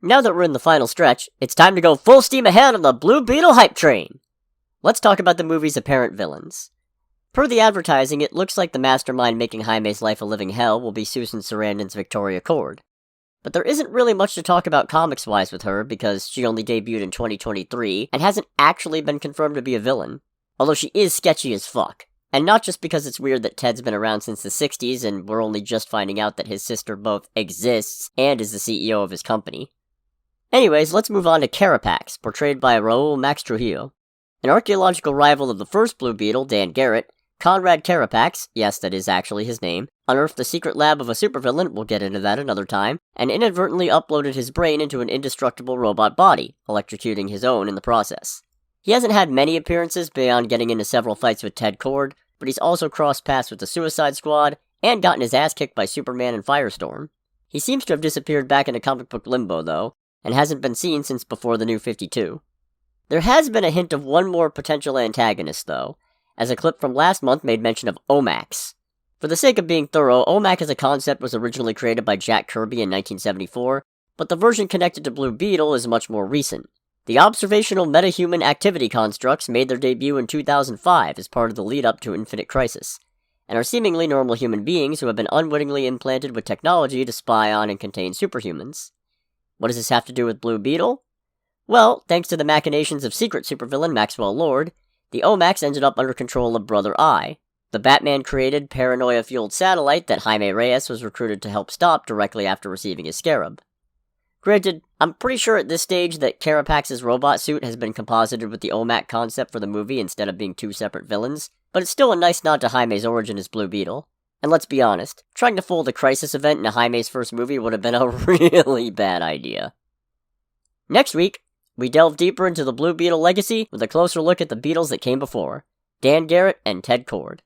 Now that we're in the final stretch, it's time to go full steam ahead on the Blue Beetle hype train! Let's talk about the movie's apparent villains. Per the advertising, it looks like the mastermind making Jaime's life a living hell will be Susan Sarandon's Victoria Cord. But there isn't really much to talk about comics-wise with her, because she only debuted in 2023, and hasn't actually been confirmed to be a villain. Although she is sketchy as fuck. And not just because it's weird that Ted's been around since the 60s, and we're only just finding out that his sister both exists and is the CEO of his company. Anyways, let's move on to Carapax, portrayed by Raul Max Trujillo. An archaeological rival of the first Blue Beetle, Dan Garrett, Conrad Carapax, yes, that is actually his name, unearthed the secret lab of a supervillain, we'll get into that another time, and inadvertently uploaded his brain into an indestructible robot body, electrocuting his own in the process. He hasn't had many appearances beyond getting into several fights with Ted Kord, but he's also crossed paths with the Suicide Squad, and gotten his ass kicked by Superman and Firestorm. He seems to have disappeared back into comic book limbo, though, and hasn't been seen since before the New 52. There has been a hint of one more potential antagonist, though, as a clip from last month made mention of Omax. For the sake of being thorough, Omax as a concept was originally created by Jack Kirby in 1974, but the version connected to Blue Beetle is much more recent. The observational metahuman activity constructs made their debut in 2005 as part of the lead-up to Infinite Crisis, and are seemingly normal human beings who have been unwittingly implanted with technology to spy on and contain superhumans. What does this have to do with Blue Beetle? Well, thanks to the machinations of secret supervillain Maxwell Lord, the Omax ended up under control of Brother Eye, the Batman-created, paranoia-fueled satellite that Jaime Reyes was recruited to help stop directly after receiving his scarab. Granted, I'm pretty sure at this stage that Carapax's robot suit has been composited with the Omax concept for the movie instead of being two separate villains, but it's still a nice nod to Jaime's origin as Blue Beetle. And let's be honest, trying to fold a Crisis event into Jaime's first movie would have been a really bad idea. Next week, we delve deeper into the Blue Beetle legacy with a closer look at the Beetles that came before, Dan Garrett and Ted Kord.